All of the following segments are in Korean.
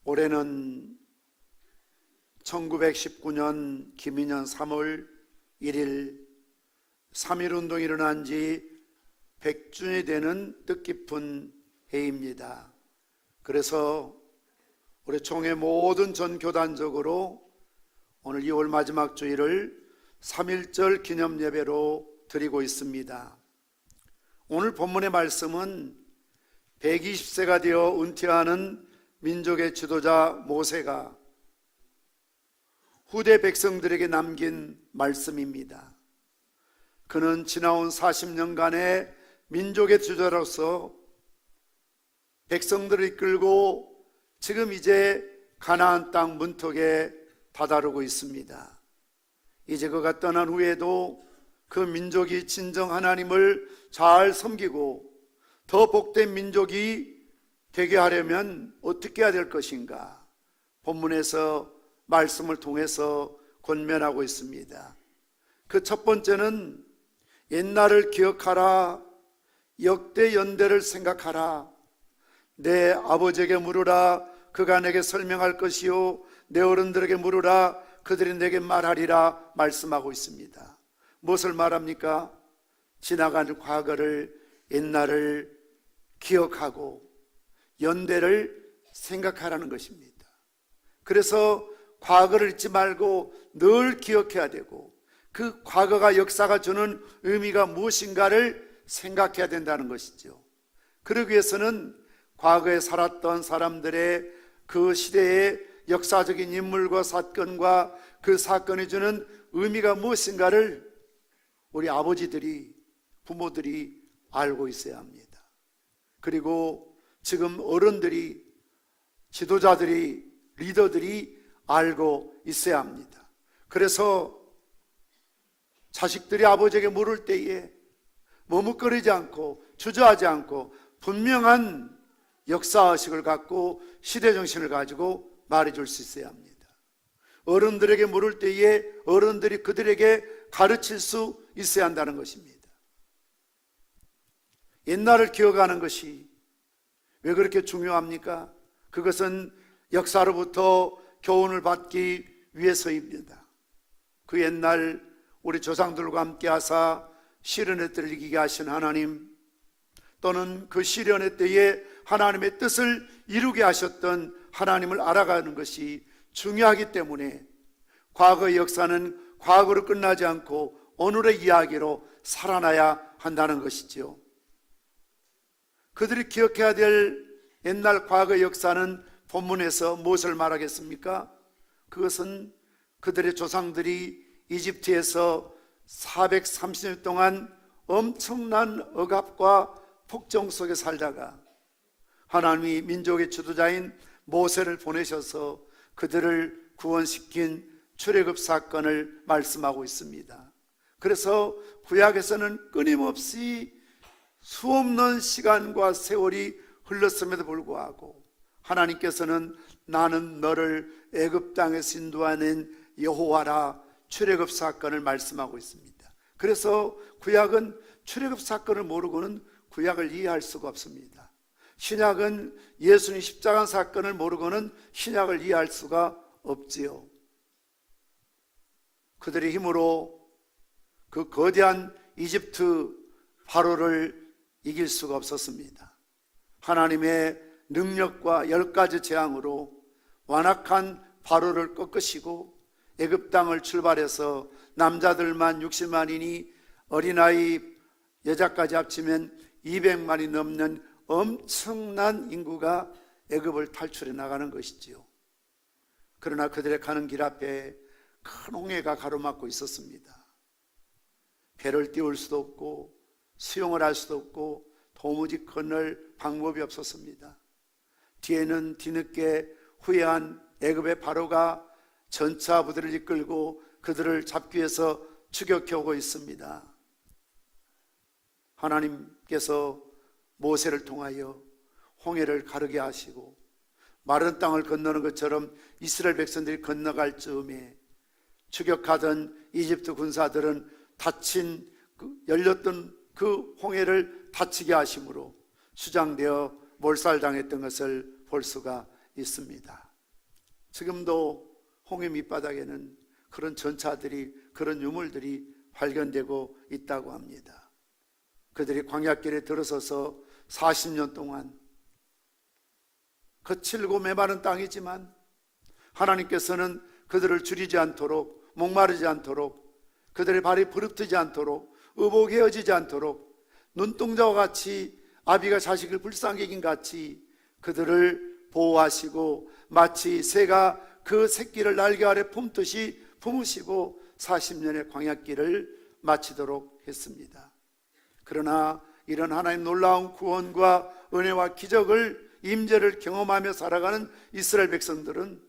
올해는 1919년 김인년 3월 1일 3.1운동이 일어난 지 100주년이 되는 뜻깊은 해입니다. 그래서 우리 총회 모든 전교단적으로 오늘 2월 마지막 주일을 3.1절 기념 예배로 드리고 있습니다. 오늘 본문의 말씀은 120세가 되어 은퇴하는 민족의 지도자 모세가 후대 백성들에게 남긴 말씀입니다. 그는 지나온 40년간의 민족의 지도자로서 백성들을 이끌고 지금 이제 가나안 땅 문턱에 다다르고 있습니다. 이제 그가 떠난 후에도 그 민족이 진정 하나님을 잘 섬기고 더 복된 민족이 되게 하려면 어떻게 해야 될 것인가? 본문에서 말씀을 통해서 권면하고 있습니다. 그 첫 번째는 옛날을 기억하라, 역대 연대를 생각하라, 내 아버지에게 물으라, 그가 내게 설명할 것이요, 내 어른들에게 물으라, 그들이 내게 말하리라 말씀하고 있습니다. 무엇을 말합니까? 지나간 과거를, 옛날을 기억하고 연대를 생각하라는 것입니다. 그래서 과거를 잊지 말고 늘 기억해야 되고 그 과거가 역사가 주는 의미가 무엇인가를 생각해야 된다는 것이죠. 그러기 위해서는 과거에 살았던 사람들의 그 시대의 역사적인 인물과 사건과 그 사건이 주는 의미가 무엇인가를 우리 아버지들이, 부모들이 알고 있어야 합니다. 그리고 지금 어른들이, 지도자들이, 리더들이 알고 있어야 합니다. 그래서 자식들이 아버지에게 물을 때에 머뭇거리지 않고 주저하지 않고 분명한 역사의식을 갖고 시대정신을 가지고 말해줄 수 있어야 합니다. 어른들에게 물을 때에 어른들이 그들에게 가르칠 수 있어야 한다는 것입니다. 옛날을 기억하는 것이 왜 그렇게 중요합니까? 그것은 역사로부터 교훈을 받기 위해서입니다. 그 옛날 우리 조상들과 함께 하사 시련의 때를 이기게 하신 하나님, 또는 그 시련의 때에 하나님의 뜻을 이루게 하셨던 하나님을 알아가는 것이 중요하기 때문에 과거의 역사는 과거로 끝나지 않고 오늘의 이야기로 살아나야 한다는 것이지요. 그들이 기억해야 될 옛날 과거의 역사는 본문에서 무엇을 말하겠습니까? 그것은 그들의 조상들이 이집트에서 430년 동안 엄청난 억압과 폭정 속에 살다가 하나님이 민족의 지도자인 모세를 보내셔서 그들을 구원시킨 출애굽 사건을 말씀하고 있습니다. 그래서 구약에서는 끊임없이 수없는 시간과 세월이 흘렀음에도 불구하고 하나님께서는 나는 너를 애굽 땅에서 인도하는 여호와라 출애굽 사건을 말씀하고 있습니다. 그래서 구약은 출애굽 사건을 모르고는 구약을 이해할 수가 없습니다. 신약은 예수님 십자가 사건을 모르고는 신약을 이해할 수가 없지요. 그들의 힘으로 그 거대한 이집트 바로를 이길 수가 없었습니다. 하나님의 능력과 10가지 재앙으로 완악한 바로를 꺾으시고 애굽 땅을 출발해서 남자들만 60만이니 어린아이 여자까지 합치면 200만이 넘는 엄청난 인구가 애굽을 탈출해 나가는 것이지요. 그러나 그들의 가는 길 앞에 큰 홍해가 가로막고 있었습니다. 배를 띄울 수도 없고 수영을 할 수도 없고 도무지 건널 방법이 없었습니다. 뒤에는 뒤늦게 후회한 애굽의 바로가 전차 부대를 이끌고 그들을 잡기 위해서 추격해 오고 있습니다. 하나님께서 모세를 통하여 홍해를 가르게 하시고 마른 땅을 건너는 것처럼 이스라엘 백성들이 건너갈 즈음에 추격하던 이집트 군사들은 닫힌 열렸던 그 홍해를 닫히게 하심으로 수장되어 몰살당했던 것을 볼 수가 있습니다. 지금도 홍해 밑바닥에는 그런 전차들이, 그런 유물들이 발견되고 있다고 합니다. 그들이 광야길에 들어서서 40년 동안 거칠고 메마른 땅이지만 하나님께서는 그들을 줄이지 않도록, 목마르지 않도록, 그들의 발이 부릅뜨지 않도록, 의복이 헤어지지 않도록, 눈동자와 같이 아비가 자식을 불쌍히 여긴 같이 그들을 보호하시고 마치 새가 그 새끼를 날개 아래 품듯이 품으시고 40년의 광야길을 마치도록 했습니다. 그러나 이런 하나님 놀라운 구원과 은혜와 기적을, 임재를 경험하며 살아가는 이스라엘 백성들은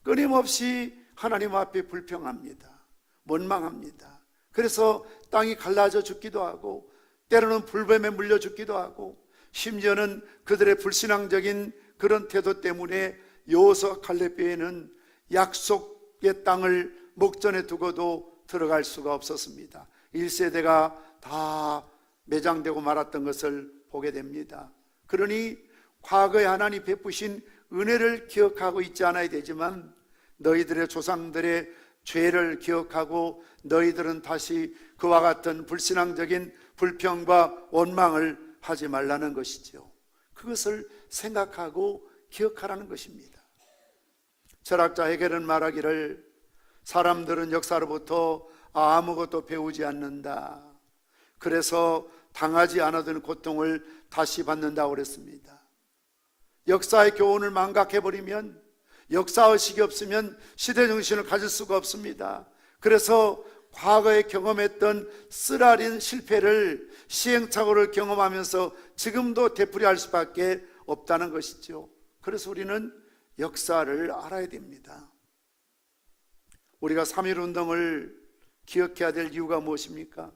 끊임없이 하나님 앞에 불평합니다. 원망합니다. 그래서 땅이 갈라져 죽기도 하고 때로는 불뱀에 물려 죽기도 하고 심지어는 그들의 불신앙적인 그런 태도 때문에 여호수아 갈렙교회는 약속의 땅을 목전에 두고도 들어갈 수가 없었습니다. 1세대가 다 매장되고 말았던 것을 보게 됩니다. 그러니 과거에 하나님 베푸신 은혜를 기억하고 있지 않아야 되지만 너희들의 조상들의 죄를 기억하고 너희들은 다시 그와 같은 불신앙적인 불평과 원망을 하지 말라는 것이죠. 그것을 생각하고 기억하라는 것입니다. 철학자 헤겔은 말하기를 사람들은 역사로부터 아무것도 배우지 않는다. 그래서 당하지 않아도 고통을 다시 받는다고 그랬습니다. 역사의 교훈을 망각해버리면, 역사의식이 없으면 시대정신을 가질 수가 없습니다. 그래서 과거에 경험했던 쓰라린 실패를, 시행착오를 경험하면서 지금도 되풀이할 수밖에 없다는 것이죠. 그래서 우리는 역사를 알아야 됩니다. 우리가 3.1운동을 기억해야 될 이유가 무엇입니까?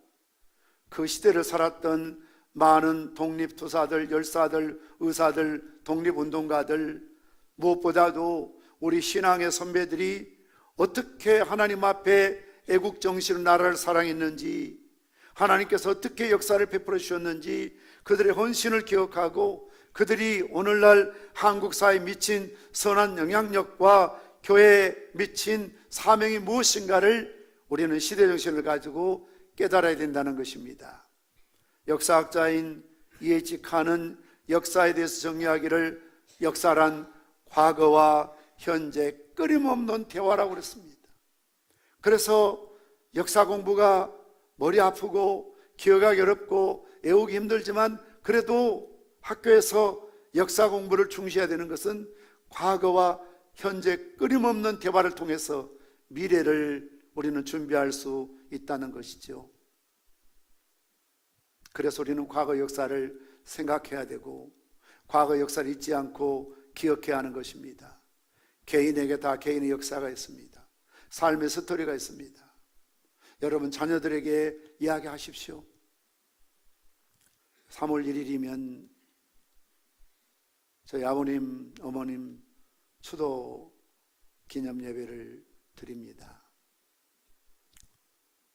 그 시대를 살았던 많은 독립투사들, 열사들, 의사들, 독립운동가들, 무엇보다도 우리 신앙의 선배들이 어떻게 하나님 앞에 애국정신으로 나라를 사랑했는지, 하나님께서 어떻게 역사를 베풀어 주셨는지 그들의 헌신을 기억하고 그들이 오늘날 한국 사회에 미친 선한 영향력과 교회에 미친 사명이 무엇인가를 우리는 시대정신을 가지고 깨달아야 된다는 것입니다. 역사학자인 E.H. 칸은 역사에 대해서 정의하기를 역사란 과거와 현재 끊임없는 대화라고 그랬습니다. 그래서 역사 공부가 머리 아프고 기억하기 어렵고 외우기 힘들지만 그래도 학교에서 역사 공부를 중시해야 되는 것은 과거와 현재 끊임없는 대화를 통해서 미래를 우리는 준비할 수 있다는 것이죠. 그래서 우리는 과거 역사를 생각해야 되고 과거 역사를 잊지 않고 기억해야 하는 것입니다. 개인에게 다 개인의 역사가 있습니다. 삶의 스토리가 있습니다. 여러분 자녀들에게 이야기하십시오. 3월 1일이면 저희 아버님, 어머님 추도 기념 예배를 드립니다.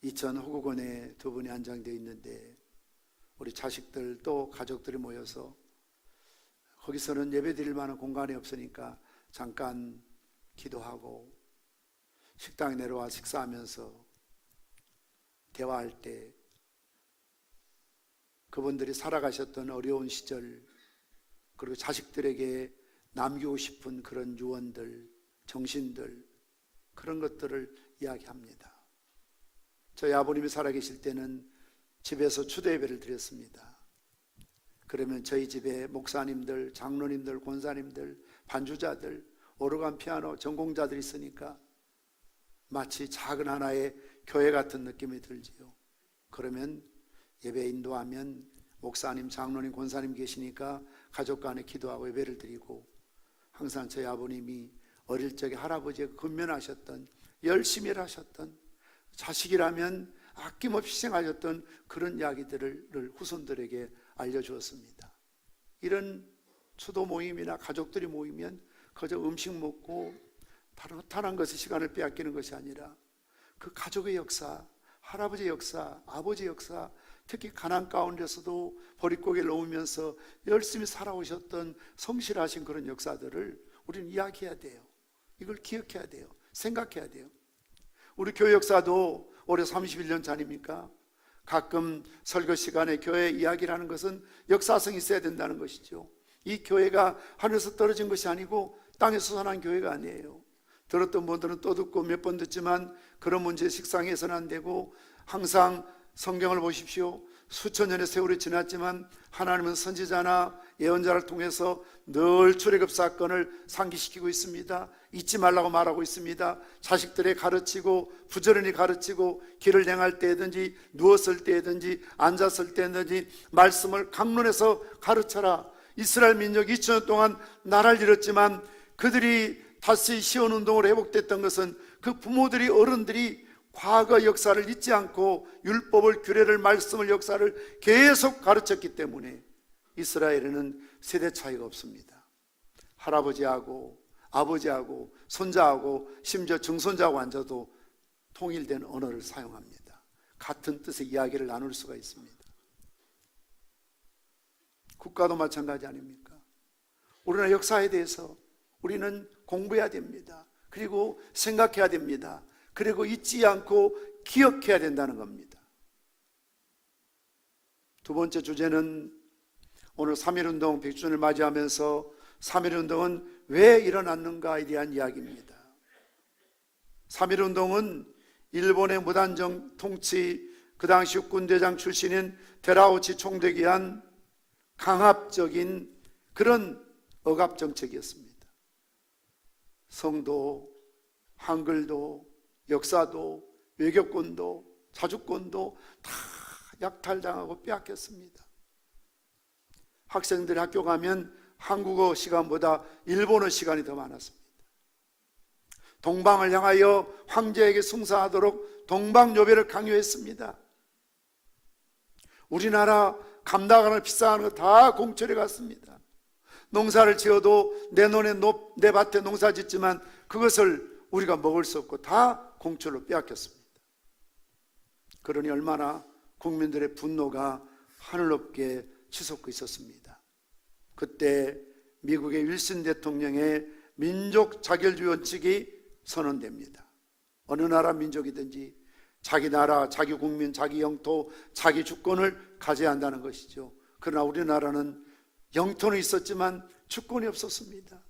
이천 호국원에 두 분이 안장되어 있는데 우리 자식들 또 가족들이 모여서 거기서는 예배 드릴 만한 공간이 없으니까 잠깐 기도하고 식당에 내려와 식사하면서 대화할 때 그분들이 살아가셨던 어려운 시절 그리고 자식들에게 남기고 싶은 그런 유언들, 정신들 그런 것들을 이야기합니다. 저희 아버님이 살아계실 때는 집에서 추도 예배를 드렸습니다. 그러면 저희 집에 목사님들, 장로님들, 권사님들, 반주자들, 오르간 피아노 전공자들이 있으니까 마치 작은 하나의 교회 같은 느낌이 들지요. 그러면 예배 인도하면 목사님, 장로님, 권사님 계시니까 가족 간에 기도하고 예배를 드리고 항상 저희 아버님이 어릴 적에 할아버지가 근면하셨던 열심히 일하셨던 자식이라면 아낌없이 희생하셨던 그런 이야기들을 후손들에게 알려주었습니다. 이런 추도 모임이나 가족들이 모이면 그저 음식 먹고 다른 허탄한 것에 시간을 빼앗기는 것이 아니라 그 가족의 역사, 할아버지의 역사, 아버지의 역사, 특히 가난 가운데서도 보릿고개를 놓으면서 열심히 살아오셨던 성실하신 그런 역사들을 우리는 이야기해야 돼요. 이걸 기억해야 돼요. 생각해야 돼요. 우리 교회 역사도 올해 31년 차입니까? 가끔 설교 시간에 교회 이야기를 하는 것은 역사성이 있어야 된다는 것이죠. 이 교회가 하늘에서 떨어진 것이 아니고 땅에서 솟아난 교회가 아니에요. 들었던 분들은 또 듣고 몇 번 듣지만 그런 문제에 식상해서는 안 되고, 항상 성경을 보십시오. 수천 년의 세월이 지났지만 하나님은 선지자나 예언자를 통해서 늘 출애굽 사건을 상기시키고 있습니다. 잊지 말라고 말하고 있습니다. 자식들에 가르치고 부지런히 가르치고, 길을 행할 때든지 누웠을 때든지 앉았을 때든지 말씀을 강론해서 가르쳐라. 이스라엘 민족이 2000년 동안 나라를 잃었지만 그들이 다시 시온운동으로 회복됐던 것은 그 부모들이, 어른들이 과거 역사를 잊지 않고 율법을, 규례를, 말씀을, 역사를 계속 가르쳤기 때문에 이스라엘에는 세대 차이가 없습니다. 할아버지하고 아버지하고 손자하고 심지어 증손자하고 앉아도 통일된 언어를 사용합니다. 같은 뜻의 이야기를 나눌 수가 있습니다. 국가도 마찬가지 아닙니까? 우리나라 역사에 대해서 우리는 공부해야 됩니다. 그리고 생각해야 됩니다. 그리고 잊지 않고 기억해야 된다는 겁니다. 두 번째 주제는 오늘 3.1운동 100주년을 맞이하면서 3.1운동은 왜 일어났는가에 대한 이야기입니다. 3.1운동은 일본의 무단정 통치, 그 당시 육군대장 출신인 데라우치 총독이 한 강압적인 그런 억압정책이었습니다. 성도, 한글도, 역사도, 외교권도, 자주권도 다 약탈당하고 빼앗겼습니다. 학생들이 학교 가면 한국어 시간보다 일본어 시간이 더 많았습니다. 동방을 향하여 황제에게 숭상하도록 동방요배를 강요했습니다. 우리나라 감당하는 비싼 거 다 공철에 갔습니다. 농사를 지어도 내 논에 내 밭에 농사 짓지만 그것을 우리가 먹을 수 없고 다 공철로 빼앗겼습니다. 그러니 얼마나 국민들의 분노가 하늘 높게 치솟고 있었습니다. 그때 미국의 윌슨 대통령의 민족 자결주의 원칙이 선언됩니다. 어느 나라 민족이든지 자기 나라, 자기 국민, 자기 영토, 자기 주권을 가져야 한다는 것이죠. 그러나 우리나라는 영토는 있었지만 주권이 없었습니다.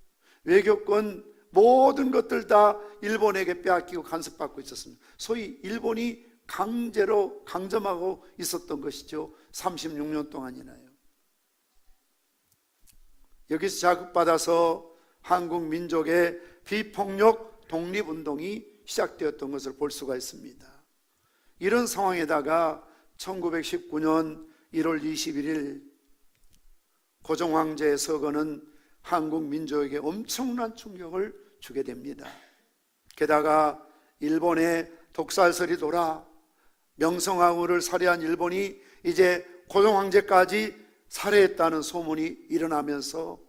외교권, 모든 것들 다 일본에게 빼앗기고 간섭받고 있었습니다. 소위 일본이 강제로 강점하고 있었던 것이죠. 36년 동안이나요. 여기서 자극받아서 한국 민족의 비폭력 독립운동이 시작되었던 것을 볼 수가 있습니다. 이런 상황에다가 1919년 1월 21일 고종황제의 서거는 한국 민족에게 엄청난 충격을 주게 됩니다. 게다가 일본의 독살설이 돌아 명성황후를 살해한 일본이 이제 고종황제까지 살해했다는 소문이 일어나면서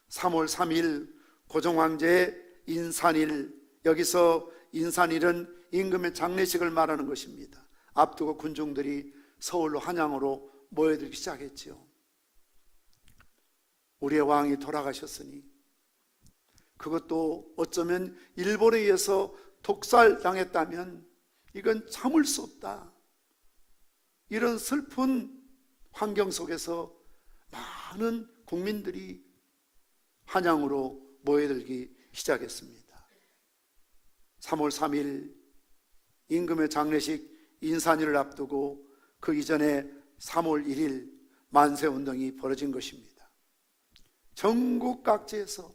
3월 3일 고종황제의 인산일, 여기서 인산일은 임금의 장례식을 말하는 것입니다. 앞두고 군중들이 서울로 한양으로 모여들기 시작했지요. 우리의 왕이 돌아가셨으니, 그것도 어쩌면 일본에 의해서 독살당했다면 이건 참을 수 없다. 이런 슬픈 환경 속에서 많은 국민들이 한양으로 모여들기 시작했습니다. 3월 3일 임금의 장례식 인산일을 앞두고 그 이전에 3월 1일 만세운동이 벌어진 것입니다. 전국 각지에서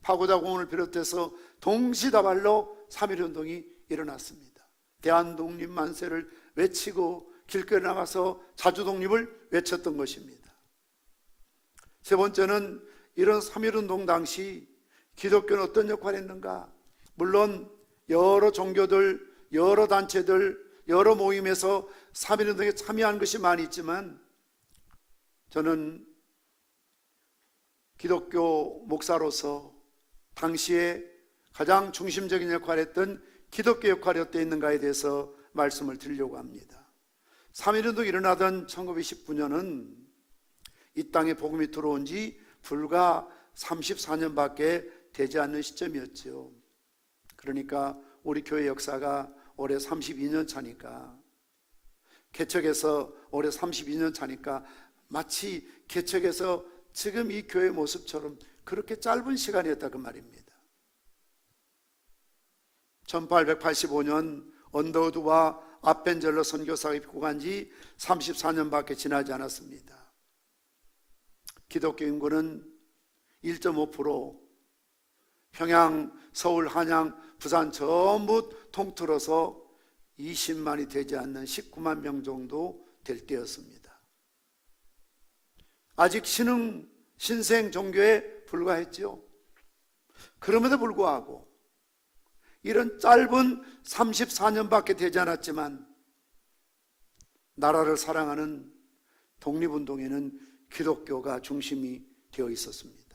파고다공원을 비롯해서 동시다발로 3.1운동이 일어났습니다. 대한독립 만세를 외치고 길거리 나가서 자주독립을 외쳤던 것입니다. 세 번째는 이런 3.1운동 당시 기독교는 어떤 역할을 했는가? 물론 여러 종교들, 여러 단체들, 여러 모임에서 3.1운동에 참여한 것이 많이 있지만, 저는 기독교 목사로서 당시에 가장 중심적인 역할을 했던 기독교 역할이 어떠 있는가에 대해서 말씀을 드리려고 합니다. 3.1운동이 일어나던 1919년은 이 땅에 복음이 들어온 지 불과 34년밖에 되지 않는 시점이었죠. 그러니까 우리 교회 역사가 올해 32년 차니까, 개척해서 올해 32년 차니까 마치 개척해서 지금 이 교회 모습처럼 그렇게 짧은 시간이었다 그 말입니다. 1885년 언더우드와 아펜젤러 선교사가 입국한 지 34년밖에 지나지 않았습니다. 기독교 인구는 1.5%, 평양, 서울, 한양, 부산 전부 통틀어서 20만이 되지 않는 19만 명 정도 될 때였습니다. 아직 신생 종교에 불과했죠. 그럼에도 불구하고 이런 짧은 34년밖에 되지 않았지만 나라를 사랑하는 독립운동에는 기독교가 중심이 되어 있었습니다.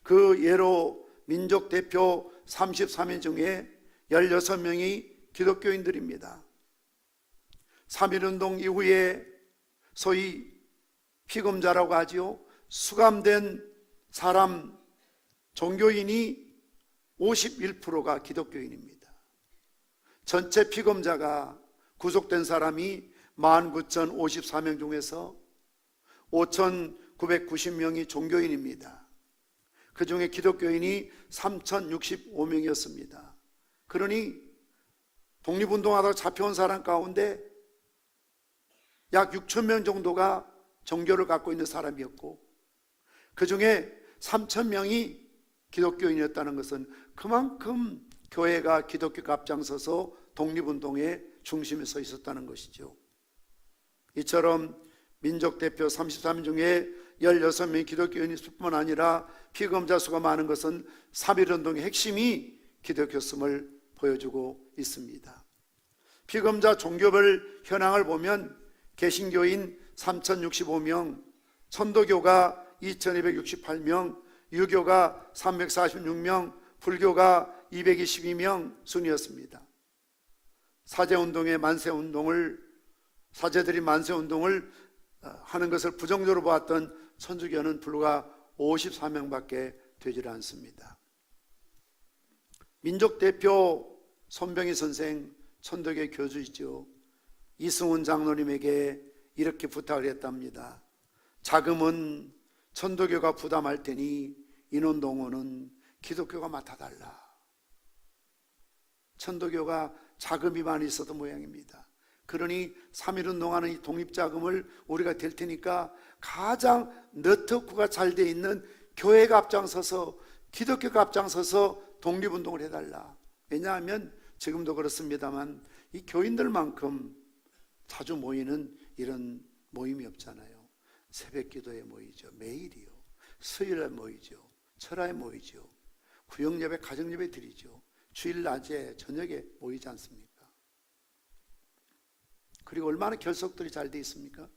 그 예로 민족 대표 33인 중에 16명이 기독교인들입니다. 3.1운동 이후에 소위 피금자라고 하지요. 수감된 사람, 종교인이 51%가 기독교인입니다. 전체 피금자가 구속된 사람이 19,054명 중에서 5,990명이 종교인입니다. 그 중에 기독교인이 3,065명이었습니다. 그러니 독립운동하다가 잡혀온 사람 가운데 약 6,000명 정도가 종교를 갖고 있는 사람이었고, 그 중에 3,000명이 기독교인이었다는 것은 그만큼 교회가 기독교가 앞장서서 독립운동의 중심에 서 있었다는 것이죠. 이처럼 민족 대표 33인 중에 16명이 기독교인일 뿐만 아니라 피금자 수가 많은 것은 3.1운동의 핵심이 기독교였음을 보여주고 있습니다. 피금자 종교별 현황을 보면 개신교인 3,065명, 천도교가 2,268명, 유교가 346명, 불교가 222명 순이었습니다. 사제들이 만세운동을 하는 것을 부정적으로 보았던 천주교는 불과 54명밖에 되질 않습니다. 민족 대표 손병희 선생, 천도교 교주이죠. 이승훈 장로님에게 이렇게 부탁을 했답니다. 자금은 천도교가 부담할 테니 인원동원은 기독교가 맡아달라. 천도교가 자금이 많이 있었던 모양입니다. 그러니 3.1운동하는 이 독립자금을 우리가 댈 테니까 가장 네트워크가 잘 돼 있는 교회가 앞장서서, 기독교가 앞장서서 독립운동을 해달라. 왜냐하면 지금도 그렇습니다만 이 교인들만큼 자주 모이는 이런 모임이 없잖아요. 새벽기도에 모이죠. 매일이요. 수요일에 모이죠. 철야에 모이죠. 구역예배, 가정예배 드리죠. 주일 낮에 저녁에 모이지 않습니까? 그리고 얼마나 결속들이 잘 돼 있습니까?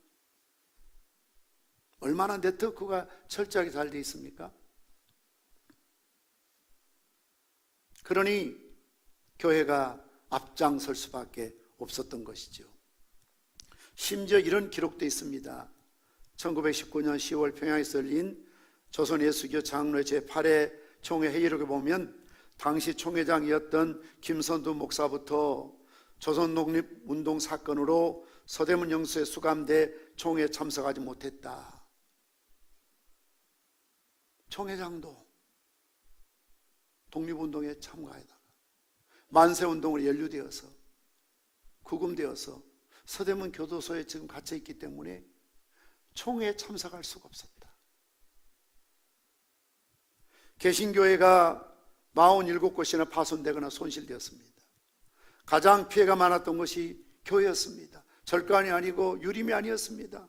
얼마나 네트워크가 철저하게 잘 돼 있습니까? 그러니 교회가 앞장설 수밖에 없었던 것이죠. 심지어 이런 기록도 있습니다. 1919년 10월 평양에서 열린 조선예수교 장로회 제8회 총회 회의록에 보면 당시 총회장이었던 김선두 목사부터 조선독립운동 사건으로 서대문 영수에 수감돼 총회에 참석하지 못했다. 총회장도 독립운동에 참가하다가 만세운동으로 연루되어서 구금되어서 서대문 교도소에 지금 갇혀있기 때문에 총회에 참석할 수가 없었다. 개신교회가 47곳이나 파손되거나 손실되었습니다. 가장 피해가 많았던 것이 교회였습니다. 절간이 아니고 유림이 아니었습니다.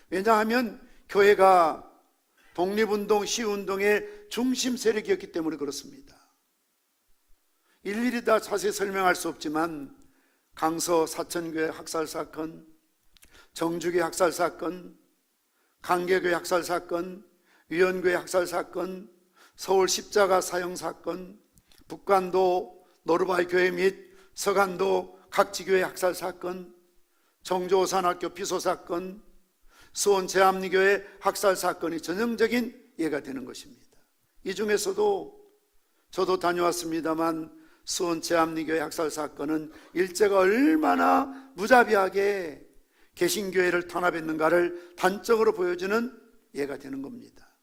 왜냐하면 교회가 독립운동, 시운동의 중심 세력이었기 때문에 그렇습니다. 일일이 다 자세히 설명할 수 없지만 강서 사천교회 학살사건, 정주교 학살사건, 강계교회 학살사건, 위원교회 학살사건, 서울 십자가 사형사건, 북간도 노르바이 교회 및 서간도 각지교회 학살사건, 정조산학교 피소사건, 수원 제암리교회 학살사건이 전형적인 예가 되는 것입니다. 이 중에서도 저도 다녀왔습니다만 수원 제암리교회 학살 사건은 일제가 얼마나 무자비하게 개신교회를 탄압했는가를 단적으로 보여주는 예가 되는 겁니다.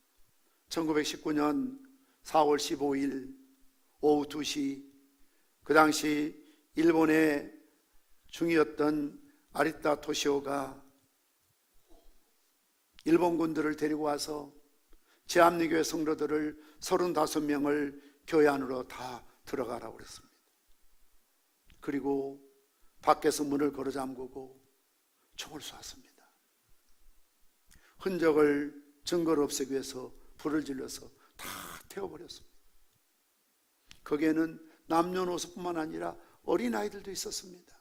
1919년 4월 15일 오후 2시, 그 당시 일본의 중이었던 아리타 토시오가 일본군들을 데리고 와서 제암리교회 성도들을 35명을 교회 안으로 다 들어가라고 그랬습니다. 그리고 밖에서 문을 걸어 잠그고 총을 쏘았습니다. 흔적을, 증거를 없애기 위해서 불을 질러서 다 태워버렸습니다. 거기에는 남녀노소뿐만 아니라 어린아이들도 있었습니다.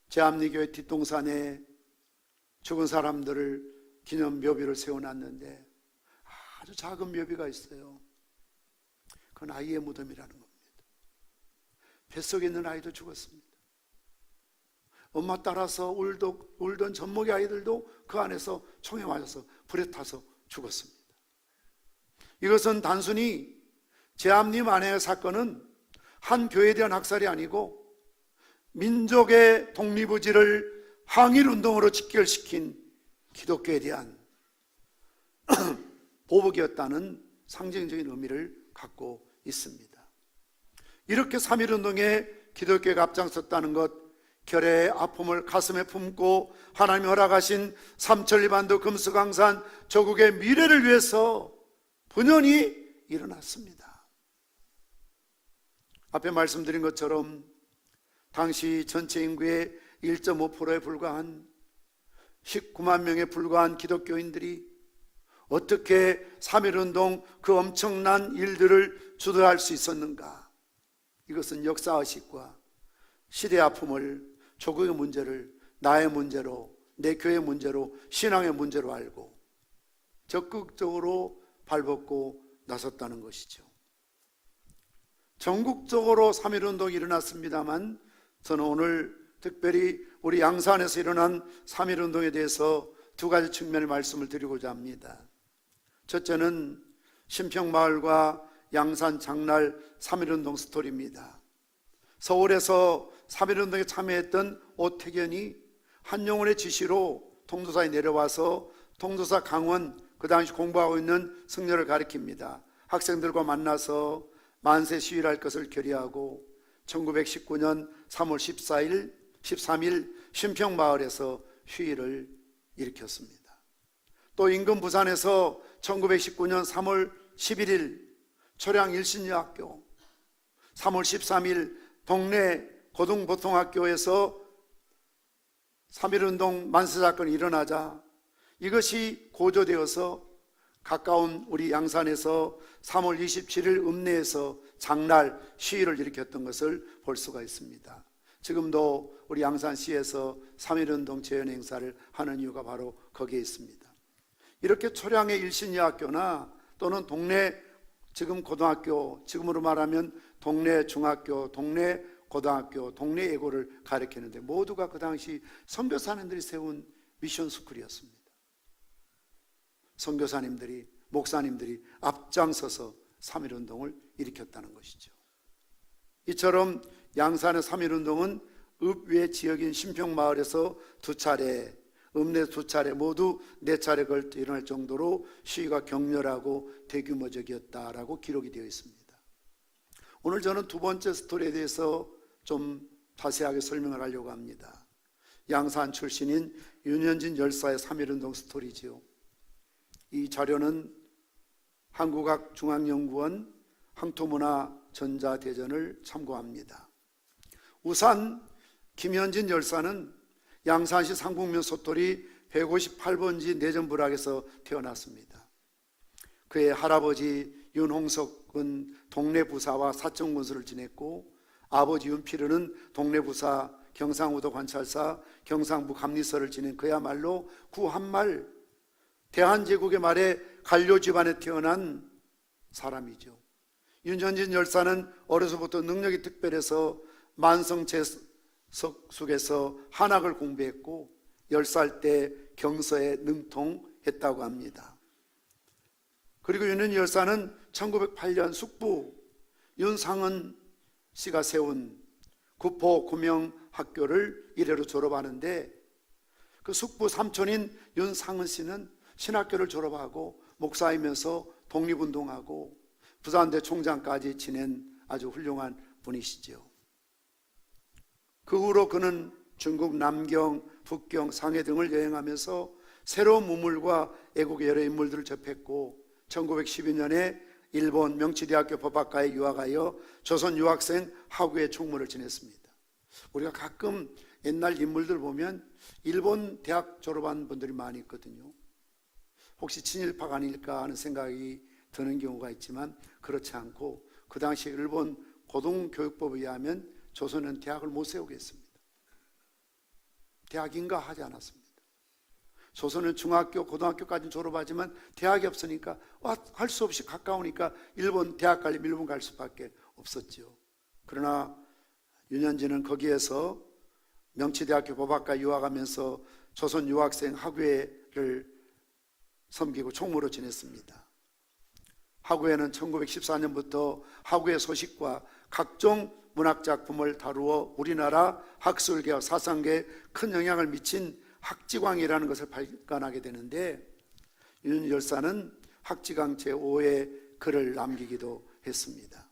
제암리교회 뒷동산에 죽은 사람들을 기념 묘비를 세워놨는데 아주 작은 묘비가 있어요. 그건 아이의 무덤이라는 겁니다. 뱃속에 있는 아이도 죽었습니다. 엄마 따라서 울던 젖먹이 아이들도 그 안에서 총에 맞아서 불에 타서 죽었습니다. 이것은 단순히 제암리 만해의 사건은 한 교회에 대한 학살이 아니고 민족의 독립의지를 항일운동으로 직결시킨 기독교에 대한 보복이었다는 상징적인 의미를 갖고 있습니다. 이렇게 3.1운동에 기독교가 앞장섰다는 것, 결의의 아픔을 가슴에 품고 하나님이 허락하신 삼천리반도 금수강산 조국의 미래를 위해서 분연히 일어났습니다. 앞에 말씀드린 것처럼 당시 전체 인구의 1.5%에 불과한 19만 명에 불과한 기독교인들이 어떻게 3.1운동 그 엄청난 일들을 주도할 수 있었는가? 이것은 역사의식과 시대의 아픔을, 조국의 문제를 나의 문제로, 내 교회의 문제로, 신앙의 문제로 알고 적극적으로 발벗고 나섰다는 것이죠. 전국적으로 3.1운동이 일어났습니다만 저는 오늘 특별히 우리 양산에서 일어난 3.1운동에 대해서 두 가지 측면의 말씀을 드리고자 합니다. 첫째는 신평마을과 양산 장날 3.1운동 스토리입니다. 서울에서 3.1운동에 참여했던 오태견이 한용운의 지시로 통도사에 내려와서 통도사 강원, 그 당시 공부하고 있는 승려를 가리킵니다. 학생들과 만나서 만세 시위를 할 것을 결의하고 1919년 3월 13일 신평마을에서 시위를 일으켰습니다. 또 인근 부산에서 1919년 3월 11일 초량 일신여학교, 3월 13일 동네 고등보통학교에서 3.1운동 만세사건이 일어나자 이것이 고조되어서 가까운 우리 양산에서 3월 27일 읍내에서 장날 시위를 일으켰던 것을 볼 수가 있습니다. 지금도 우리 양산시에서 3.1운동 재현 행사를 하는 이유가 바로 거기에 있습니다. 이렇게 초량의 일신여학교나 또는 동네 지금 고등학교, 지금으로 말하면 동네 중학교, 동네 고등학교, 동네 예고를 가리키는데 모두가 그 당시 선교사님들이 세운 미션 스쿨이었습니다. 선교사님들이, 목사님들이 앞장서서 3.1운동을 일으켰다는 것이죠. 이처럼 양산의 3.1운동은 읍외 지역인 신평마을에서 2차례, 읍내 2차례, 모두 4차례 걸쳐 일어날 정도로 시위가 격렬하고 대규모적이었다라고 기록이 되어 있습니다. 오늘 저는 두 번째 스토리에 대해서 좀 자세하게 설명을 하려고 합니다. 양산 출신인 윤현진 열사의 3.1운동 스토리지요. 이 자료는 한국학중앙연구원 항토문화전자대전을 참고합니다. 우선 김현진 열사는 양산시 상북면 소토리 158번지 내전부락에서 태어났습니다. 그의 할아버지 윤홍석은 동네 부사와 사청 군수를 지냈고 아버지 윤필은 동네 부사, 경상우도 관찰사, 경상부 감리서를 지낸 그야말로 구한말 대한제국의 말에 관료 집안에 태어난 사람이죠. 윤현진 열사는 어려서부터 능력이 특별해서 만성제석 속에서 한학을 공부했고 10살 때 경서에 능통했다고 합니다. 그리고 윤현진 열사는 1908년 숙부 윤상은 씨가 세운 구포 구명학교를 이래로 졸업하는데, 그 숙부 삼촌인 윤상은 씨는 신학교를 졸업하고 목사이면서 독립운동하고 부산대 총장까지 지낸 아주 훌륭한 분이시죠. 그 후로 그는 중국 남경, 북경, 상해 등을 여행하면서 새로운 문물과 애국의 여러 인물들을 접했고 1912년에 일본 명치대학교 법학과에 유학하여 조선 유학생 하구의 총무를 지냈습니다. 우리가 가끔 옛날 인물들 보면 일본 대학 졸업한 분들이 많이 있거든요. 혹시 친일파가 아닐까 하는 생각이 드는 경우가 있지만 그렇지 않고, 그 당시 일본 고등교육법에 의하면 조선은 대학을 못 세우게 했습니다. 대학인가 하지 않았습니다. 조선은 중학교, 고등학교까지 졸업하지만 대학이 없으니까 할 수 없이 가까우니까 일본 대학 가려면 일본 갈 수밖에 없었죠. 그러나 윤현진은 거기에서 명치대학교 법학과 유학하면서 조선 유학생 학회를 섬기고 총무로 지냈습니다. 학회는 1914년부터 학회의 소식과 각종 문학작품을 다루어 우리나라 학술계와 사상계에 큰 영향을 미친 학지광이라는 것을 발간하게 되는데, 윤 열사는 학지광 제5의 글을 남기기도 했습니다.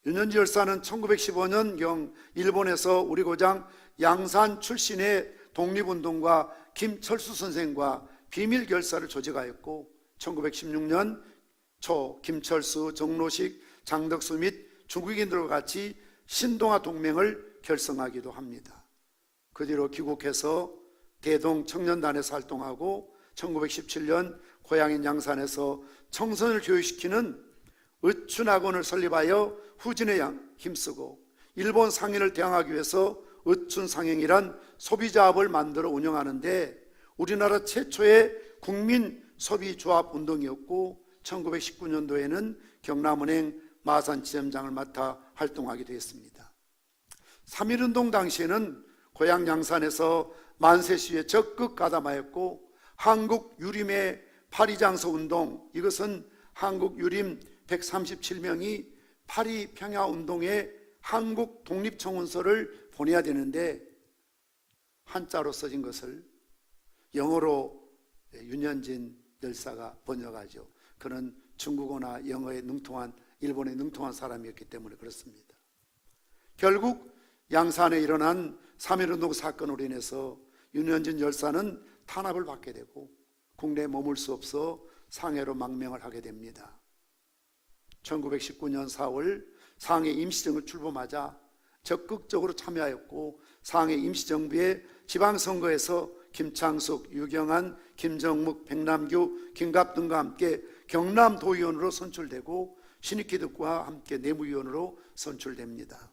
윤현지 열사는 1915년경 일본에서 우리 고장 양산 출신의 독립운동가 김철수 선생과 비밀결사를 조직하였고 1916년 초 김철수, 정로식, 장덕수 및 중국인들과 같이 신동아 동맹을 결성하기도 합니다. 그 뒤로 귀국해서 대동 청년단에서 활동하고 1917년 고향인 양산에서 청소년을 교육시키는 의춘학원을 설립하여 후진에 힘쓰고 일본 상인을 대항하기 위해서 의춘상행이란 소비자업을 만들어 운영하는데 우리나라 최초의 국민 소비조합 운동이었고 1919년도에는 경남은행 마산지점장을 맡아 활동하기도 했습니다. 3.1운동 당시에는 고향 양산에서 만세시위에 적극 가담하였고 한국유림의 파리장서 운동, 이것은 한국유림 137명이 파리 평화운동에 한국 독립청원서를 보내야 되는데 한자로 써진 것을 영어로 윤현진 열사가 번역하죠. 그는 중국어나 영어에 능통한, 일본에 능통한 사람이었기 때문에 그렇습니다. 결국 양산에 일어난 3.1운동 사건으로 인해서 윤현진 열사는 탄압을 받게 되고 국내에 머물 수 없어 상해로 망명을 하게 됩니다. 1919년 4월 상해 임시정을 출범하자 적극적으로 참여하였고 상해 임시정부의 지방선거에서 김창숙, 유경안, 김정묵, 백남규, 김갑 등과 함께 경남도의원으로 선출되고 신익기득과 함께 내무위원으로 선출됩니다.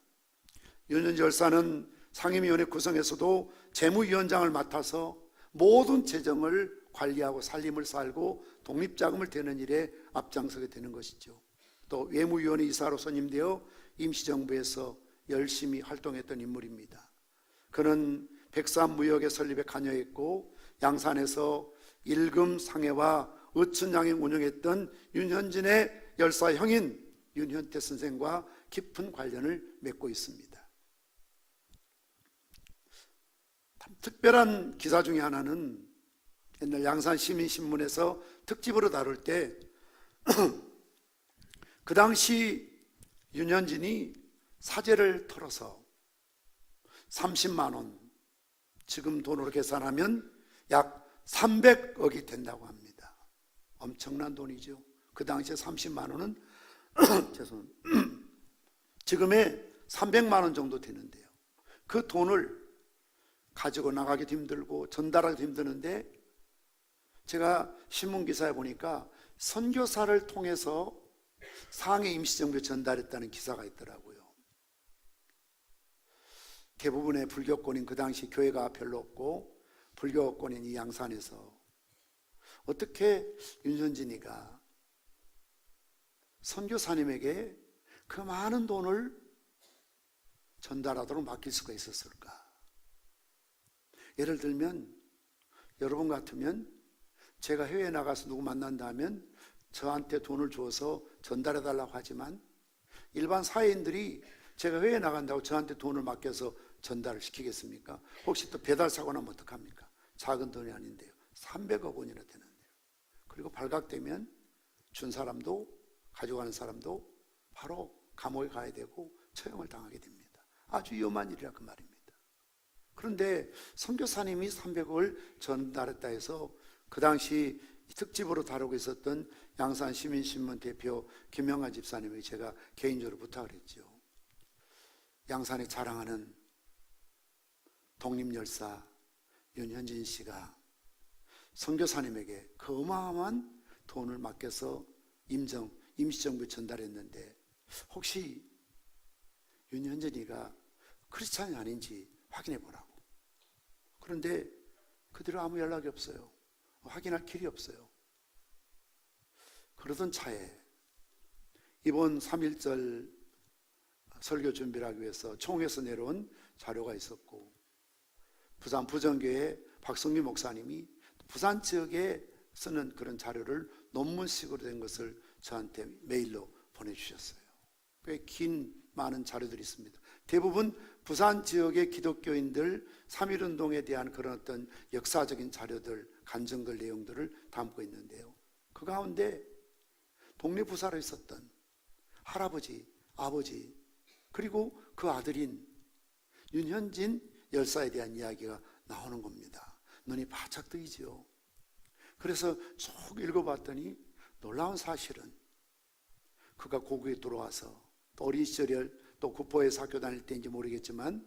윤현지 열사는 상임위원회 구성에서도 재무위원장을 맡아서 모든 재정을 관리하고 살림을 살고 독립자금을 대는 일에 앞장서게 되는 것이죠. 또 외무위원회 이사로 선임되어 임시정부에서 열심히 활동했던 인물입니다. 그는 백삼무역의 설립에 관여했고 양산에서 일금 상해와 의춘양행 운영했던 윤현진의 열사 형인 윤현태 선생과 깊은 관련을 맺고 있습니다. 특별한 기사 중에 하나는 옛날 양산시민신문에서 특집으로 다룰 때 그 당시 윤현진이 사재를 털어서 30만 원, 지금 돈으로 계산하면 약 300억이 된다고 합니다. 엄청난 돈이죠. 그 당시에 30만 원은 죄송합니다. 지금의 300만 원 정도 되는데요. 그 돈을 가지고 나가기도 힘들고 전달하기도 힘드는데 제가 신문기사에 보니까 선교사를 통해서 상해 임시정부에 전달했다는 기사가 있더라고요. 대부분의 불교권인, 그 당시 교회가 별로 없고 불교권인 이 양산에서 어떻게 윤현진이가 선교사님에게 그 많은 돈을 전달하도록 맡길 수가 있었을까? 예를 들면 여러분 같으면 제가 해외에 나가서 누구 만난다 하면 저한테 돈을 주어서 전달해 달라고 하지만 일반 사회인들이 제가 회에 나간다고 저한테 돈을 맡겨서 전달을 시키겠습니까? 혹시 또 배달 사고 나면 어떡합니까? 작은 돈이 아닌데요. 300억 원이나 되는데요. 그리고 발각되면 준 사람도 가져가는 사람도 바로 감옥에 가야 되고 처형을 당하게 됩니다. 아주 위험한 일이라 그 말입니다. 그런데 선교사님이 300억을 전달했다 해서 그 당시 특집으로 다루고 있었던 양산 시민신문 대표 김영환 집사님에게 제가 개인적으로 부탁을 했죠. 양산에 자랑하는 독립열사 윤현진 씨가 선교사님에게 그 어마어마한 돈을 맡겨서 임시정부에 전달했는데 혹시 윤현진이가 크리스찬이 아닌지 확인해 보라고. 그런데 그대로 아무 연락이 없어요. 확인할 길이 없어요. 그러던 차에 이번 3.1절 설교 준비를 하기 위해서 총회에서 내려온 자료가 있었고 부산 부정교회 박성규 목사님이 부산 지역에 쓰는 그런 자료를 논문식으로 된 것을 저한테 메일로 보내주셨어요. 꽤 긴 많은 자료들이 있습니다. 대부분 부산 지역의 기독교인들 3.1운동에 대한 그런 어떤 역사적인 자료들, 간증글 내용들을 담고 있는데요. 그 가운데 독립부사로 있었던 할아버지, 아버지 그리고 그 아들인 윤현진 열사에 대한 이야기가 나오는 겁니다. 눈이 바짝 뜨이죠. 그래서 쭉 읽어봤더니 놀라운 사실은 그가 고국에 들어와서 또 어린 시절에 또 구포에서 학교 다닐 때인지 모르겠지만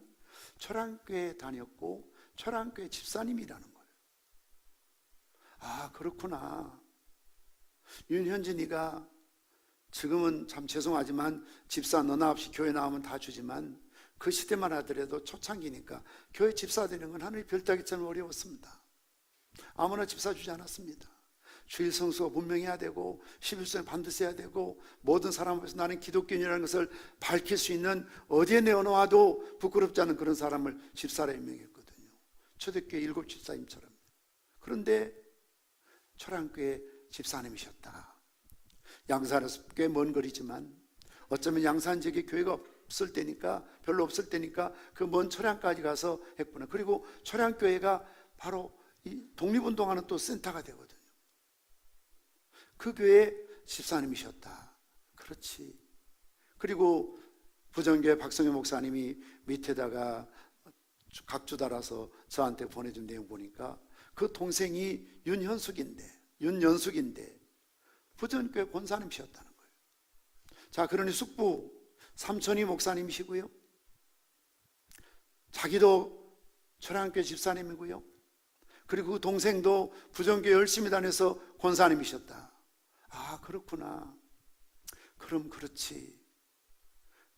초량교회 다녔고 초량교회 집사님이라는 거예요. 아, 그렇구나. 윤현진이가 지금은 참 죄송하지만 집사 너나 없이 교회 나오면 다 주지만 그 시대만 하더라도 초창기니까 교회 집사 되는 건 하늘이 별 따기처럼 어려웠습니다. 아무나 집사 주지 않았습니다. 주일 성수가 분명히 해야 되고 11조는 반드시 해야 되고 모든 사람 앞에서 나는 기독교인이라는 것을 밝힐 수 있는 어디에 내어놓아도 부끄럽지 않은 그런 사람을 집사라 임명했거든요. 초대교회 7 집사님처럼. 그런데 초량교회 집사님이셨다. 양산에서 꽤 먼 거리지만 어쩌면 양산 지역에 교회가 없을 때니까 별로 없을 때니까 그 먼 초량까지 가서 했구나. 그리고 초량교회가 바로 이 독립운동하는 또 센터가 되거든요. 그 교회 집사님이셨다. 그렇지. 그리고 부정교회 박성현 목사님이 밑에다가 각주 달아서 저한테 보내준 내용 보니까 그 동생이 윤연숙인데 부정교회 권사님이셨다는 거예요. 자, 그러니 숙부 삼촌이 목사님이시고요. 자기도 초량교회 집사님이고요. 그리고 그 동생도 부정교회 열심히 다녀서 권사님이셨다. 아, 그렇구나. 그럼 그렇지.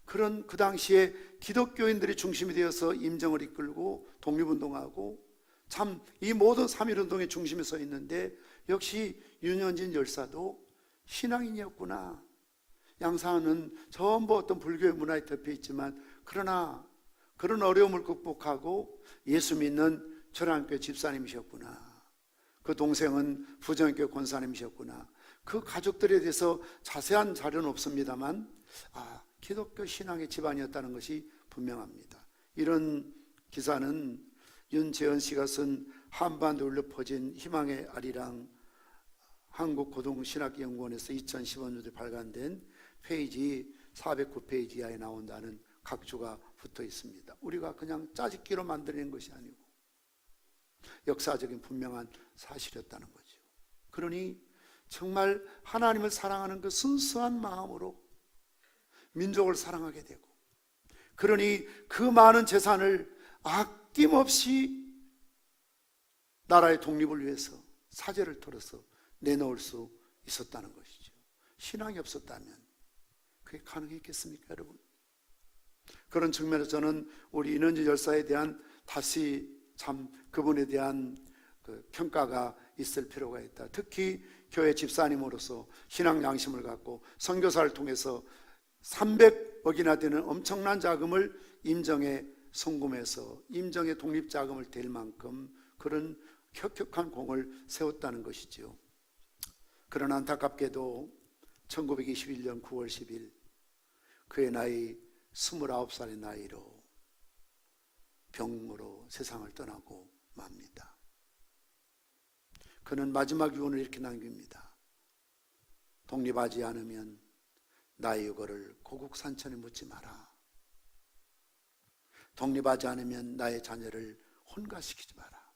그런 그 당시에 기독교인들이 중심이 되어서 임정을 이끌고 독립운동하고 참 이 모든 3.1운동의 중심에 서 있는데 역시 윤현진 열사도 신앙인이었구나. 양산은 전부 어떤 불교의 문화에 덮여 있지만 그러나 그런 어려움을 극복하고 예수 믿는 초량교회 집사님이셨구나. 그 동생은 부정교회 권사님이셨구나. 그 가족들에 대해서 자세한 자료는 없습니다만 기독교 신앙의 집안이었다는 것이 분명합니다. 이런 기사는 윤재현 씨가 쓴 한반도 울려 퍼진 희망의 아리랑 한국고등신학연구원에서 2015년도에 발간된 페이지 409페이지 이하에 나온다는 각주가 붙어 있습니다. 우리가 그냥 짜집기로 만들어낸 것이 아니고 역사적인 분명한 사실이었다는 거죠. 그러니 정말 하나님을 사랑하는 그 순수한 마음으로 민족을 사랑하게 되고 그러니 그 많은 재산을 아낌없이 나라의 독립을 위해서 사제를 털어서 내놓을 수 있었다는 것이죠. 신앙이 없었다면 그게 가능했겠습니까, 여러분? 그런 측면에서 저는 우리 윤현진 열사에 대한 다시 참 그분에 대한 그 평가가 있을 필요가 있다. 특히 교회 집사님으로서 신앙 양심을 갖고 선교사를 통해서 300억이나 되는 엄청난 자금을 임정에 송금해서 임정의 독립자금을 댈 만큼 그런 혁혁한 공을 세웠다는 것이지요. 그러나 안타깝게도 1921년 9월 10일 그의 나이 29살의 나이로 병으로 세상을 떠나고 맙니다. 그는 마지막 유언을 이렇게 남깁니다. 독립하지 않으면 나의 유고를 고국 산천에 묻지 마라. 독립하지 않으면 나의 자녀를 혼가시키지 마라.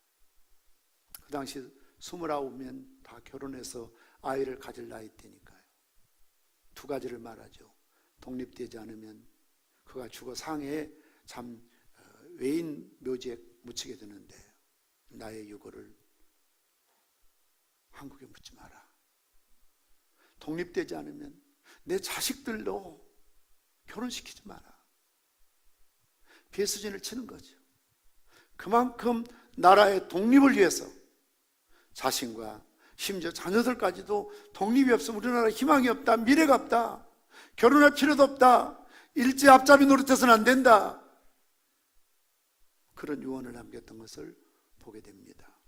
그 당시 29면 다 결혼해서 아이를 가질 나이 때니까요. 두 가지를 말하죠. 독립되지 않으면 그가 죽어 상해에 외인 묘지에 묻히게 되는데 나의 유고를 한국에 묻지 마라. 독립되지 않으면 내 자식들도 결혼시키지 마라. 배수진을 치는 거죠. 그만큼 나라의 독립을 위해서 자신과 심지어 자녀들까지도 독립이 없으면 우리나라 희망이 없다, 미래가 없다, 결혼할 필요도 없다, 일제 앞잡이 노릇해서는 안 된다, 그런 유언을 남겼던 것을 보게 됩니다.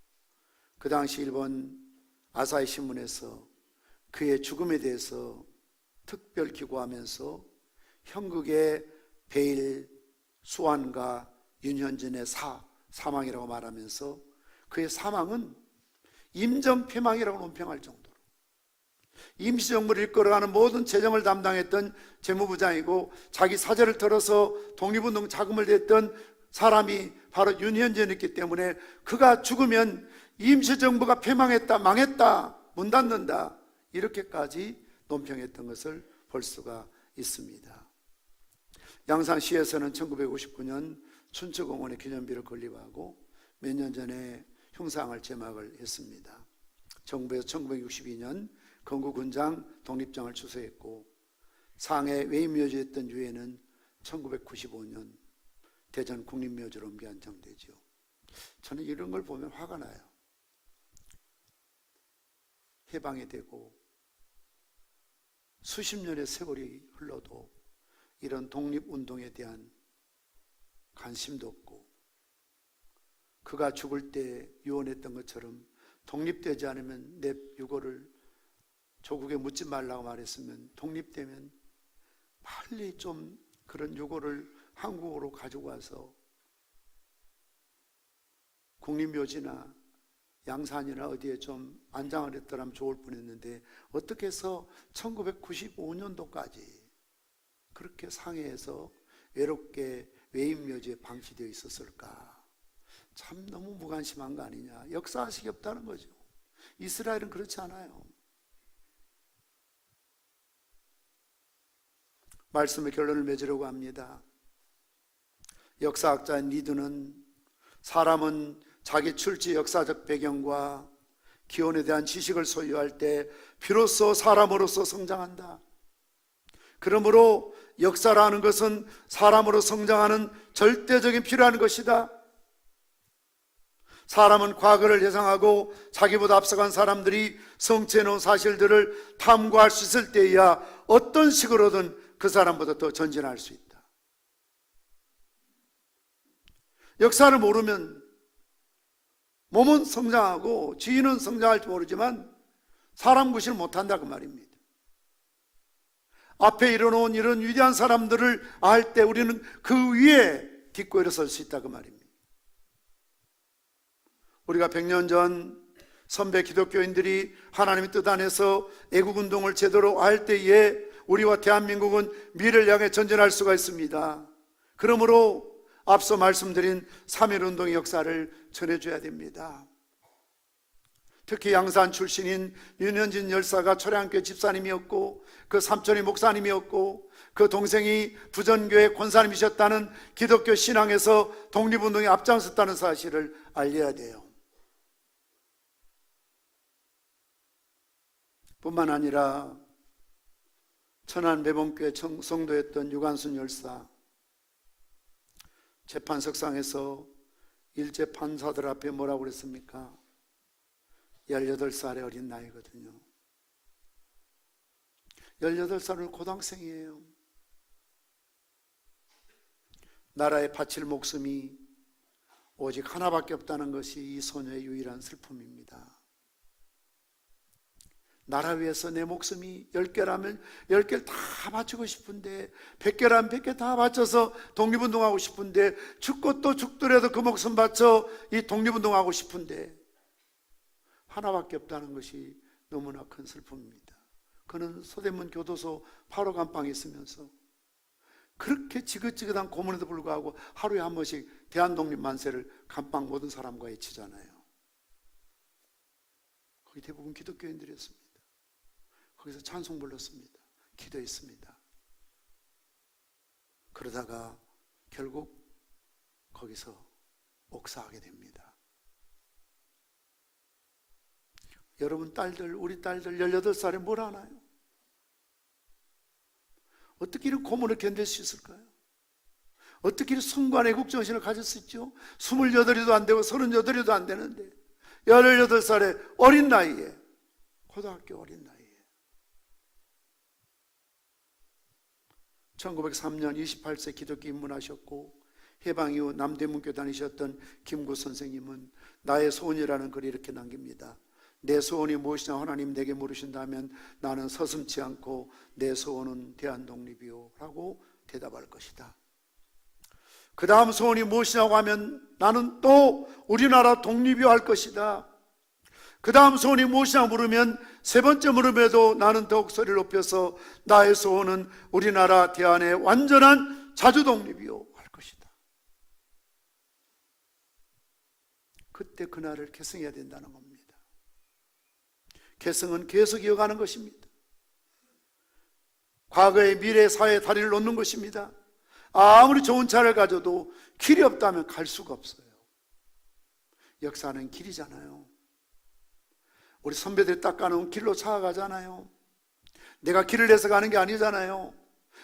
그 당시 일본 아사히 신문에서 그의 죽음에 대해서 특별 기고하면서 형극의 베일 수완과 윤현진의 사망이라고 말하면서 그의 사망은 임정폐망이라고 논평할 정도로 임시정부를 이끌어가는 모든 재정을 담당했던 재무부장이고 자기 사제를 털어서 독립운동 자금을 냈던 사람이 바로 윤현진이었기 때문에 그가 죽으면 임시정부가 폐망했다, 망했다, 문 닫는다, 이렇게까지 논평했던 것을 볼 수가 있습니다. 양산시에서는 1959년 춘추공원의 기념비를 건립하고 몇 년 전에 흉상을 제막을 했습니다. 정부에서 1962년 건국훈장 독립장을 추서했고 상해 외임묘지였던 유해는 1995년 대전 국립묘지로 옮겨 안장되죠. 저는 이런 걸 보면 화가 나요. 해방이 되고 수십 년의 세월이 흘러도 이런 독립운동에 대한 관심도 없고 그가 죽을 때 유언했던 것처럼 독립되지 않으면 내 유고를 조국에 묻지 말라고 말했으면 독립되면 빨리 좀 그런 유고를 한국으로 가지고 와서 국립묘지나 양산이나 어디에 좀 안장을 했더라면 좋을 뻔했는데 어떻게 해서 1995년도까지 그렇게 상해에서 외롭게 외인묘지에 방치되어 있었을까? 참 너무 무관심한 거 아니냐. 역사의식이 없다는 거죠. 이스라엘은 그렇지 않아요. 말씀의 결론을 맺으려고 합니다. 역사학자인 리드는 사람은 자기 출지 역사적 배경과 기원에 대한 지식을 소유할 때 비로소 사람으로서 성장한다. 그러므로 역사라는 것은 사람으로 성장하는 절대적인 필요한 것이다. 사람은 과거를 예상하고 자기보다 앞서간 사람들이 성취해 놓은 사실들을 탐구할 수 있을 때에야 어떤 식으로든 그 사람보다 더 전진할 수 있다. 역사를 모르면 몸은 성장하고 지인은 성장할지 모르지만 사람 구실을 못한다 그 말입니다. 앞에 일어놓은 이런 위대한 사람들을 알 때 우리는 그 위에 딛고 일어설 수 있다 그 말입니다. 우리가 100년 전 선배 기독교인들이 하나님의 뜻 안에서 애국운동을 제대로 알 때에 우리와 대한민국은 미래를 향해 전진할 수가 있습니다. 그러므로 앞서 말씀드린 3.1운동의 역사를 전해줘야 됩니다. 특히 양산 출신인 윤현진 열사가 초량교회 집사님이었고 그 삼촌이 목사님이었고 그 동생이 부전교회 권사님이셨다는 기독교 신앙에서 독립운동에 앞장섰다는 사실을 알려야 돼요. 뿐만 아니라 천안 매봉교회 성도였던 유관순 열사, 재판석상에서 일제 판사들 앞에 뭐라고 그랬습니까? 18살의 어린 나이거든요. 18살은 고등학생이에요. 나라에 바칠 목숨이 오직 하나밖에 없다는 것이 이 소녀의 유일한 슬픔입니다. 나라 위해서 내 목숨이 10개라면 10개를 다 바치고 싶은데, 100개라면 100개 다 바쳐서 독립운동하고 싶은데, 죽고 또 죽더라도 그 목숨 바쳐 이 독립운동하고 싶은데 하나밖에 없다는 것이 너무나 큰 슬픔입니다. 그는 서대문 교도소 8호 감방에 있으면서 그렇게 지긋지긋한 고문에도 불구하고 하루에 한 번씩 대한독립 만세를 감방 모든 사람과 외치잖아요. 거기 대부분 기독교인들이었습니다. 거기서 찬송 불렀습니다. 기도했습니다. 그러다가 결국 거기서 옥사하게 됩니다. 여러분 딸들, 우리 딸들 18살에 뭘 하나요? 어떻게 이런 고문을 견딜 수 있을까요? 어떻게 이런 숭고한 애국정신을 가질 수 있죠? 28이도 안 되고 38이도 안 되는데 18살의 어린 나이에, 고등학교 어린 나이에 1903년 28세 기독교 입문하셨고 해방 이후 남대문교 다니셨던 김구 선생님은 나의 소원이라는 글을 이렇게 남깁니다. 내 소원이 무엇이냐 하나님 내게 물으신다면 나는 서슴지 않고 내 소원은 대한독립이요 라고 대답할 것이다. 그 다음 소원이 무엇이냐고 하면 나는 또 우리나라 독립이요 할 것이다. 그 다음 소원이 무엇이냐 물으면 세 번째 물음에도 나는 더욱 소리를 높여서 나의 소원은 우리나라 대한의 완전한 자주독립이요 할 것이다. 그때 그날을 계승해야 된다는 겁니다. 계승은 계속 이어가는 것입니다. 과거의 미래 사회의 다리를 놓는 것입니다. 아무리 좋은 차를 가져도 길이 없다면 갈 수가 없어요. 역사는 길이잖아요. 우리 선배들이 닦아놓은 길로 차가잖아요. 내가 길을 내서 가는 게 아니잖아요.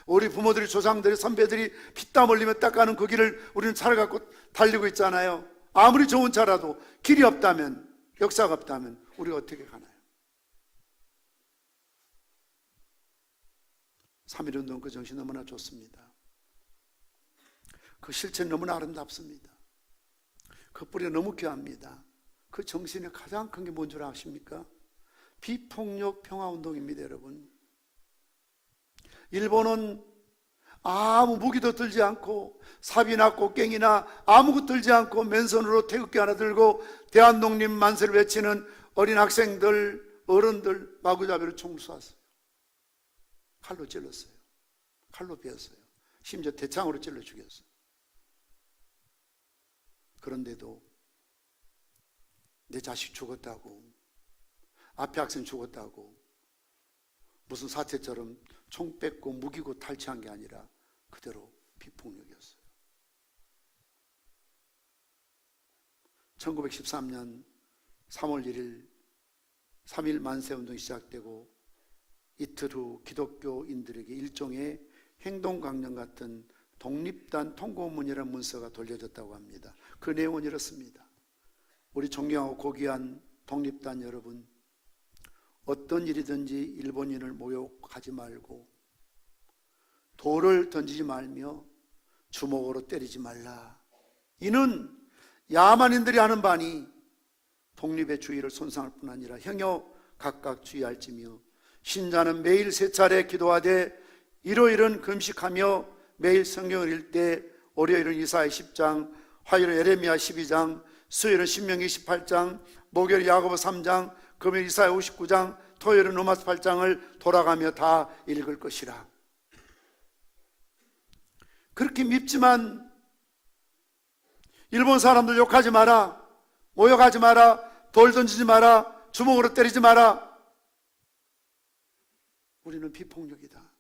우리 부모들이, 조상들이, 선배들이 피땀 흘리며 닦아놓은 그 길을 우리는 차를 갖고 달리고 있잖아요. 아무리 좋은 차라도 길이 없다면, 역사가 없다면 우리가 어떻게 가나요? 3.1운동 그 정신 너무나 좋습니다. 그 실천이 너무나 아름답습니다. 그 뿌리가 너무 귀합니다. 그 정신의 가장 큰 게 뭔 줄 아십니까? 비폭력 평화운동입니다, 여러분. 일본은 아무 무기도 들지 않고 삽이나 꽃갱이나 아무것도 들지 않고 맨손으로 태극기 하나 들고 대한독립 만세를 외치는 어린 학생들, 어른들 마구잡이로 총을 쏘았어요. 칼로 찔렀어요. 칼로 베었어요. 심지어 대창으로 찔러 죽였어요. 그런데도 내 자식 죽었다고, 앞에 학생 죽었다고 무슨 사태처럼 총 뺏고 무기고 탈취한 게 아니라 그대로 비폭력이었어요. 1913년 3월 1일 3.1 만세운동이 시작되고 이틀 후 기독교인들에게 일종의 행동강령 같은 독립단 통고문이라는 문서가 돌려졌다고 합니다. 그 내용은 이렇습니다. 우리 존경하고 고귀한 독립단 여러분, 어떤 일이든지 일본인을 모욕하지 말고 돌을 던지지 말며 주먹으로 때리지 말라. 이는 야만인들이 하는 바니 독립의 주의를 손상할 뿐 아니라 형여 각각 주의할지며 신자는 매일 3차례 기도하되 일요일은 금식하며 매일 성경을 읽되 월요일은 이사야 10장, 화요일은 예레미야 12장, 수요일은 신명기 18장, 목요일 야고보 3장, 금요일 이사야 59장, 토요일은 로마서 8장을 돌아가며 다 읽을 것이라. 그렇게 밉지만 일본 사람들 욕하지 마라, 모욕하지 마라, 돌 던지지 마라, 주먹으로 때리지 마라. 우리는 비폭력이다.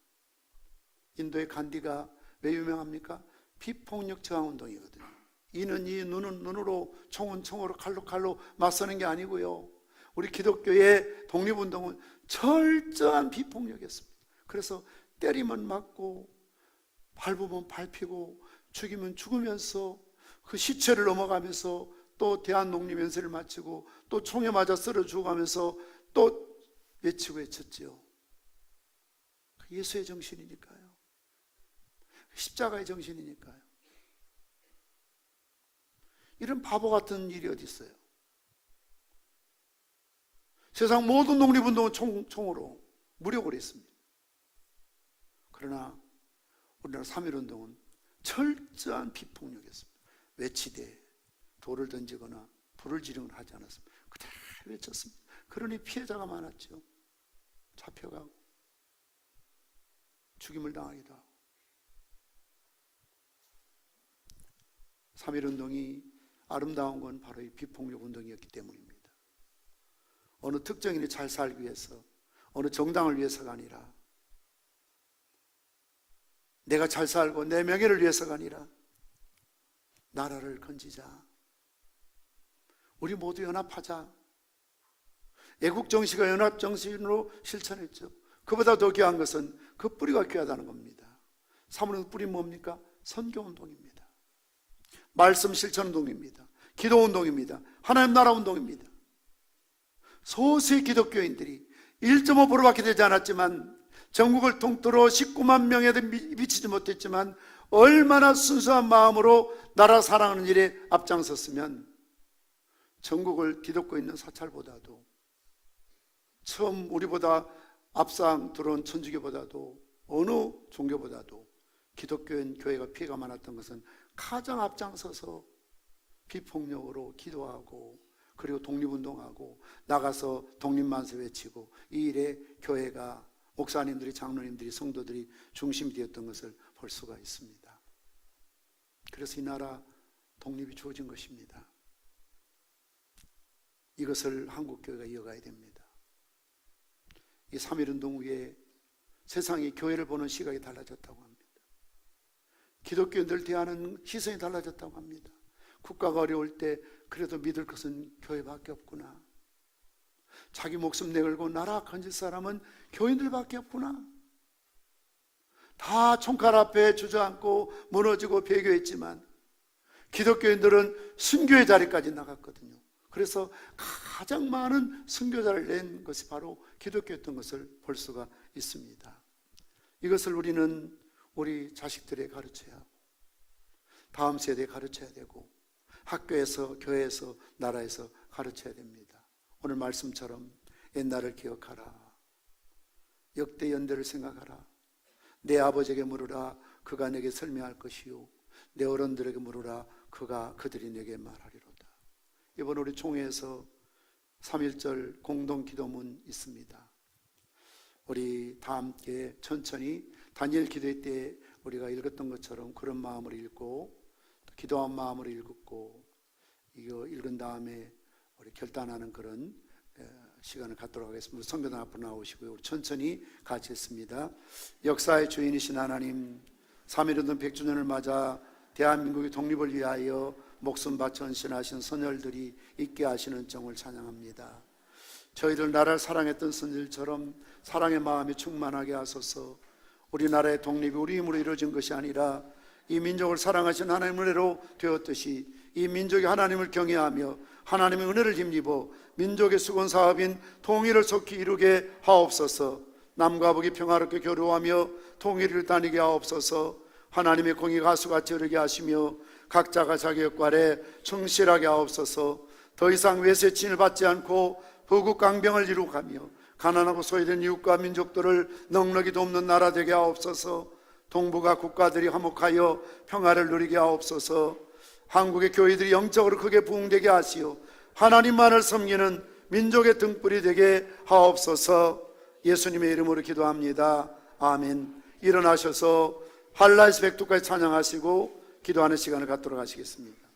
인도의 간디가 왜 유명합니까? 비폭력 저항운동이거든요. 이는 이, 눈은 눈으로, 총은 총으로, 칼로 칼로 맞서는 게 아니고요. 우리 기독교의 독립운동은 철저한 비폭력이었습니다. 그래서 때리면 맞고 밟으면 밟히고 죽이면 죽으면서 그 시체를 넘어가면서 또 대한독립 연설을 마치고 또 총에 맞아 쓰러 죽어가면서 또 외치고 외쳤지요. 예수의 정신이니까요. 십자가의 정신이니까요. 이런 바보 같은 일이 어디 있어요? 세상 모든 독립운동은 총으로 무력으로 했습니다. 그러나 우리나라 3.1운동은 철저한 비폭력이었습니다. 외치되 돌을 던지거나 불을 지르거나 하지 않았습니다. 그대로 외쳤습니다. 그러니 피해자가 많았죠. 잡혀가고 죽임을 당하기도 하고. 3.1운동이 아름다운 건 바로 이 비폭력 운동이었기 때문입니다. 어느 특정인이 잘 살기 위해서, 어느 정당을 위해서가 아니라, 내가 잘 살고 내 명예를 위해서가 아니라 나라를 건지자. 우리 모두 연합하자. 애국정신과 연합정신으로 실천했죠. 그보다 더 귀한 것은 그 뿌리가 귀하다는 겁니다. 3.1운동 뿌리 뭡니까? 선교운동입니다. 말씀 실천운동입니다. 기도운동입니다. 하나님 나라 운동입니다. 소수의 기독교인들이 1.5%밖에 되지 않았지만, 전국을 통틀어 19만 명에도 미치지 못했지만, 얼마나 순수한 마음으로 나라 사랑하는 일에 앞장섰으면 전국을 뒤덮고 있는 사찰보다도, 처음 우리보다 앞상 들어온 천주교보다도, 어느 종교보다도 기독교인 교회가 피해가 많았던 것은 가장 앞장서서 비폭력으로 기도하고, 그리고 독립운동하고, 나가서 독립만세 외치고, 이 일에 교회가, 목사님들이, 장로님들이, 성도들이 중심이 되었던 것을 볼 수가 있습니다. 그래서 이 나라 독립이 주어진 것입니다. 이것을 한국교회가 이어가야 됩니다. 이 3.1운동 후에 세상이 교회를 보는 시각이 달라졌다고 합니다. 기독교인들 대하는 시선이 달라졌다고 합니다. 국가가 어려울 때 그래도 믿을 것은 교회밖에 없구나. 자기 목숨 내걸고 나라 건질 사람은 교인들밖에 없구나. 다 총칼 앞에 주저앉고 무너지고 배교했지만 기독교인들은 순교의 자리까지 나갔거든요. 그래서 가장 많은 순교자를 낸 것이 바로 기독교였던 것을 볼 수가 있습니다. 이것을 우리는 우리 자식들에 가르쳐야 하고, 다음 세대에 가르쳐야 되고, 학교에서, 교회에서, 나라에서 가르쳐야 됩니다. 오늘 말씀처럼 옛날을 기억하라. 역대 연대를 생각하라. 내 아버지에게 물으라. 그가 내게 설명할 것이요. 내 어른들에게 물으라. 그들이 내게 말하리로다. 이번 우리 총회에서 3.1절 공동기도문 있습니다. 우리 다 함께 천천히 다니엘 기도회 때 우리가 읽었던 것처럼 그런 마음으로 읽고, 기도한 마음으로 읽었고, 이거 읽은 다음에 우리 결단하는 그런 시간을 갖도록 하겠습니다. 성교단 앞으로 나오시고요. 우리 천천히 같이 했습니다. 역사의 주인이신 하나님, 3.1운동 100주년을 맞아 대한민국의 독립을 위하여 목숨 바쳐 헌신하신 선열들이 있게 하시는 정을 찬양합니다. 저희들 나라를 사랑했던 선열처럼 사랑의 마음이 충만하게 하소서. 우리나라의 독립이 우리 힘으로 이루어진 것이 아니라 이 민족을 사랑하신 하나님의 은혜로 되었듯이 이 민족이 하나님을 경외하며 하나님의 은혜를 힘입어 민족의 수건 사업인 통일을 속히 이루게 하옵소서. 남과 북이 평화롭게 교류하며 통일을 다니게 하옵소서. 하나님의 공의가 하수같이 흐르게 하시며 각자가 자기 역할에 충실하게 하옵소서. 더 이상 외세 침을 받지 않고 부국강병을 이루가며 가난하고 소외된 이웃과 민족들을 넉넉히 돕는 나라 되게 하옵소서. 동북아 국가들이 화목하여 평화를 누리게 하옵소서. 한국의 교회들이 영적으로 크게 부흥되게 하시어 하나님만을 섬기는 민족의 등불이 되게 하옵소서. 예수님의 이름으로 기도합니다. 아멘. 일어나셔서 할라에서 백두까지 찬양하시고 기도하는 시간을 갖도록 하시겠습니다.